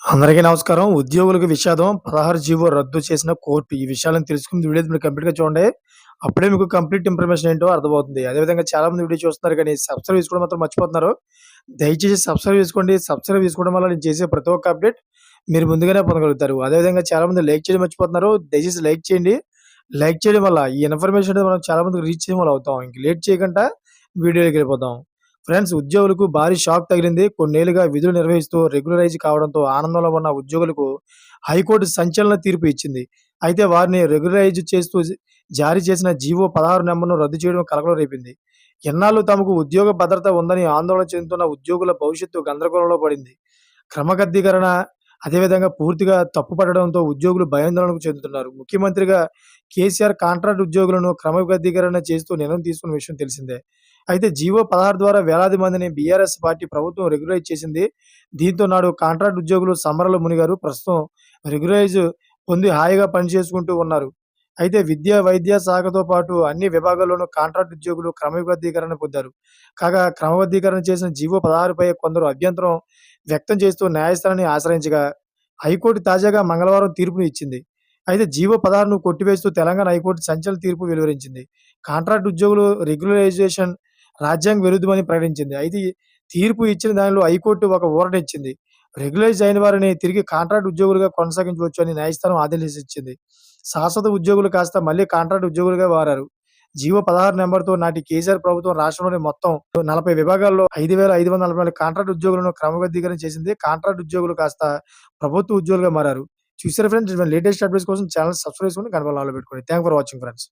అందరికీ నమస్కారం. ఉద్యోగులకు విషాదం 16 జీవో రద్దు చేసిన కోర్టు. ఈ విషయాలను తెలుసుకుని వీడియో మీరు కంప్లీట్‌గా చూడండి. అప్పుడే మీకు కంప్లీట్ ఇన్ఫర్మేషన్ ఏంటో అర్థమవుతుంది. అదేవిధంగా చాలామంది వీడియో చూస్తున్నారు కానీ సబ్స్క్రైబ్ చేసుకోవడం మాత్రం మర్చిపోతున్నారు. దయచేసి సబ్స్క్రైబ్ చేసుకోండి. సబ్స్క్రైబ్ చేసుకోవడం వల్ల నేను చేసే ప్రతి ఒక్క అప్డేట్ మీరు ముందుగానే పొందగలుగుతారు. అదేవిధంగా చాలామంది లైక్ చేయడం మర్చిపోతున్నారు. దయచేసి లైక్ చేయండి. లైక్ చేయడం వల్ల ఈ ఇన్ఫర్మేషన్ అనేది మనం చాలా మందికి రీచ్ చేయడం వల్ల అవుతాం. ఇంక లేట్ చేయకుండా వీడియోలోకెళ్ళిపోదాం. ఫ్రెండ్స్, ఉద్యోగులకు భారీ షాక్ తగిలింది. కొన్నేళ్లుగా విధులు నిర్వహిస్తూ రెగ్యులరైజ్ కావడంతో ఆనందంలో ఉన్న ఉద్యోగులకు హైకోర్టు సంచలన తీర్పు ఇచ్చింది. అయితే వారిని రెగ్యులరైజ్ చేస్తూ జారీ చేసిన జీవో 16 నంబర్‌ను రద్దు చేయడం కలకలం రేపింది. ఎన్నాళ్ళు తమకు ఉద్యోగ భద్రత ఉందని ఆందోళన చెందుతున్న ఉద్యోగుల భవిష్యత్తు గందరగోళంలో పడింది. క్రమబద్ధీకరణ అదేవిధంగా పూర్తిగా తప్పుపడడంతో ఉద్యోగులు భయాందోళనకు చెందుతున్నారు. ముఖ్యమంత్రిగా కేసీఆర్ కాంట్రాక్ట్ ఉద్యోగులను క్రమబద్ధీకరణ చేస్తూ నిర్ణయం తీసుకున్న విషయం తెలిసిందే. అయితే జీవో 16 ద్వారా వేలాది మందిని బీఆర్ఎస్ పార్టీ ప్రభుత్వం రెగ్యులరైజ్ చేసింది. దీంతో నాడు కాంట్రాక్ట్ ఉద్యోగులు సంబరాల్లో మునిగారు. ప్రస్తుతం రెగ్యులరైజ్ పొంది హాయిగా పనిచేసుకుంటూ ఉన్నారు. అయితే విద్య, వైద్య శాఖతో పాటు అన్ని విభాగాల్లోనూ కాంట్రాక్ట్ ఉద్యోగులు క్రమబద్ధీకరణ పొందారు. కాగా క్రమబద్ధీకరణ చేసిన జీవో 16పై కొందరు అభ్యంతరం వ్యక్తం చేస్తూ న్యాయస్థానాన్ని ఆశ్రయించగా హైకోర్టు తాజాగా మంగళవారం తీర్పును ఇచ్చింది. అయితే జీవో 16ను కొట్టివేస్తూ తెలంగాణ హైకోర్టు సంచలన తీర్పు వెలువరించింది. కాంట్రాక్ట్ ఉద్యోగులు రెగ్యులరైజేషన్ రాజ్యాంగ విరుద్ధమని ప్రకటించింది. అయితే ఈ తీర్పు ఇచ్చిన దానిలో హైకోర్టు ఒక ఊరట ఇచ్చింది. రెగ్యులైజ్ అయిన వారిని తిరిగి కాంట్రాక్ట్ ఉద్యోగులుగా కొనసాగించవచ్చు అని న్యాయస్థానం ఆదేశించింది. శాశ్వత ఉద్యోగులు కాస్త మళ్ళీ కాంట్రాక్ట్ ఉద్యోగులుగా మారారు. జీవో 16 నంబర్‌తో నాటి కేసీఆర్ ప్రభుత్వం రాష్ట్రంలోని మొత్తం 40 విభాగాల్లో 5,544 కాంట్రాక్ట్ ఉద్యోగులను క్రమబద్ధీకరణ చేసింది. కాంట్రాక్ట్ ఉద్యోగులు కాస్త ప్రభుత్వ ఉద్యోగులుగా మారారు. చూసారా ఫ్రెండ్స్, లేటెస్ట్ అప్డేట్స్ కోసం ఛానెల్ సబ్స్క్రైబ్ చేసుకొని గంట ఆన్‌లో పెట్టుకోండి. Thanks for watching friends.